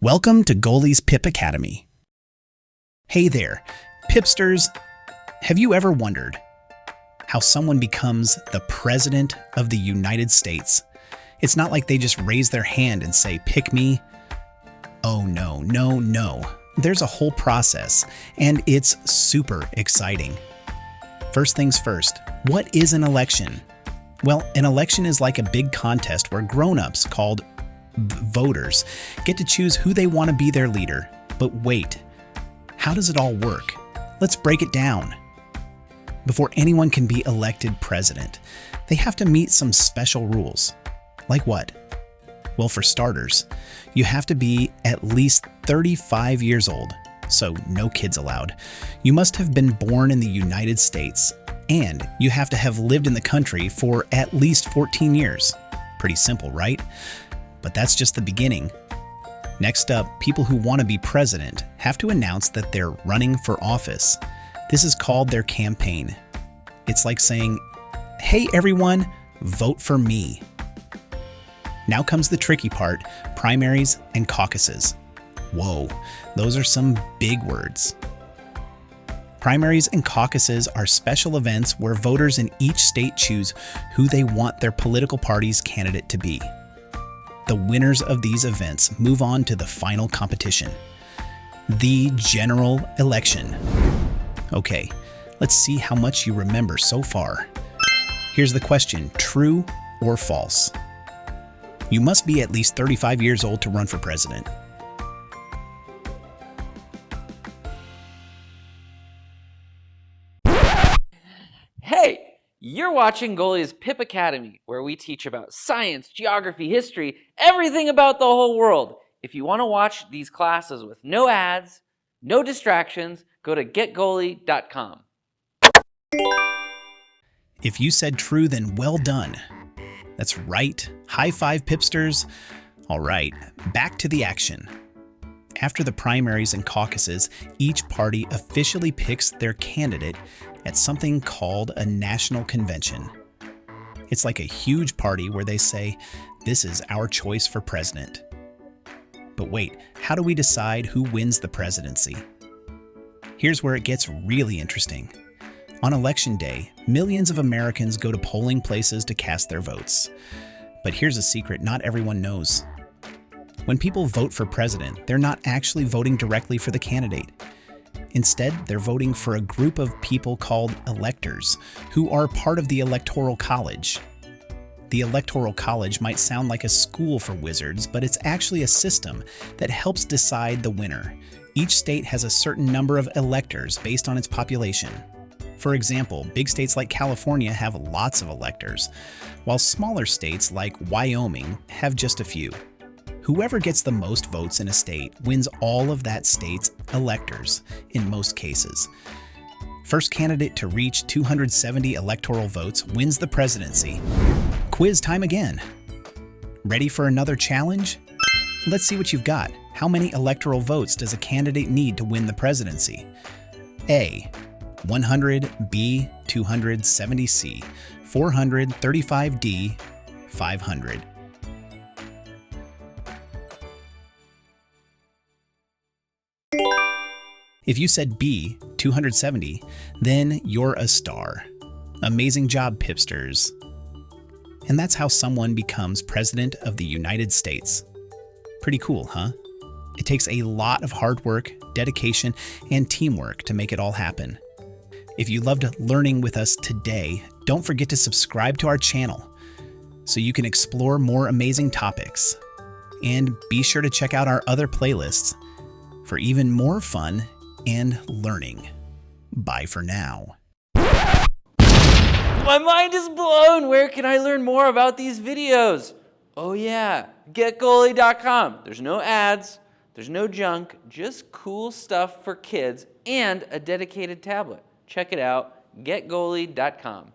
Welcome to Goalie's PIP Academy. Hey there, Pipsters. Have you ever wondered how someone becomes the President of the United States? It's not like they just raise their hand and say, "Pick me." Oh no. There's a whole process, and it's super exciting. First things first, what is an election? Well, an election is like a big contest where grown-ups, called voters, get to choose who they want to be their leader. But wait, how does it all work? Let's break it down. Before anyone can be elected president, they have to meet some special rules. Like what? Well, for starters, you have to be at least 35 years old, so no kids allowed. You must have been born in the United States, and you have to have lived in the country for at least 14 years. Pretty simple, right? But that's just the beginning. Next up, people who want to be president have to announce that they're running for office. This is called their campaign. It's like saying, "Hey everyone, vote for me." Now comes the tricky part, primaries and caucuses. Whoa, those are some big words. Primaries and caucuses are special events where voters in each state choose who they want their political party's candidate to be. The winners of these events move on to the final competition, the general election. Okay, let's see how much you remember so far. Here's the question, true or false? You must be at least 35 years old to run for president. Hey, you're watching Goalie's PIP Academy, where we teach about science, geography, history, everything about the whole world. If you want to watch these classes with no ads, no distractions, go to getgoalie.com. If you said true, then well done. That's right. High five, Pipsters. All right, back to the action. After the primaries and caucuses, each party officially picks their candidate at something called a national convention. It's like a huge party where they say, "This is our choice for president." But wait, how do we decide who wins the presidency? Here's where it gets really interesting. On Election Day, millions of Americans go to polling places to cast their votes. But here's a secret not everyone knows. When people vote for president, they're not actually voting directly for the candidate. Instead, they're voting for a group of people called electors, who are part of the Electoral College. The Electoral College might sound like a school for wizards, but it's actually a system that helps decide the winner. Each state has a certain number of electors based on its population. For example, big states like California have lots of electors, while smaller states like Wyoming have just a few. Whoever gets the most votes in a state wins all of that state's electors in most cases. First candidate to reach 270 electoral votes wins the presidency. Quiz time again. Ready for another challenge? Let's see what you've got. How many electoral votes does a candidate need to win the presidency? A, 100, B, 270, C, 400, 35D, 500. If you said B, 270, then you're a star. Amazing job, Pipsters. And that's how someone becomes President of the United States. Pretty cool, huh? It takes a lot of hard work, dedication, and teamwork to make it all happen. If you loved learning with us today, don't forget to subscribe to our channel so you can explore more amazing topics. And be sure to check out our other playlists for even more fun and learning. Bye for now. My mind is blown. Where can I learn more about these videos? Oh yeah, getgoalie.com. There's no ads, there's no junk, just cool stuff for kids and a dedicated tablet. Check it out, getgoalie.com.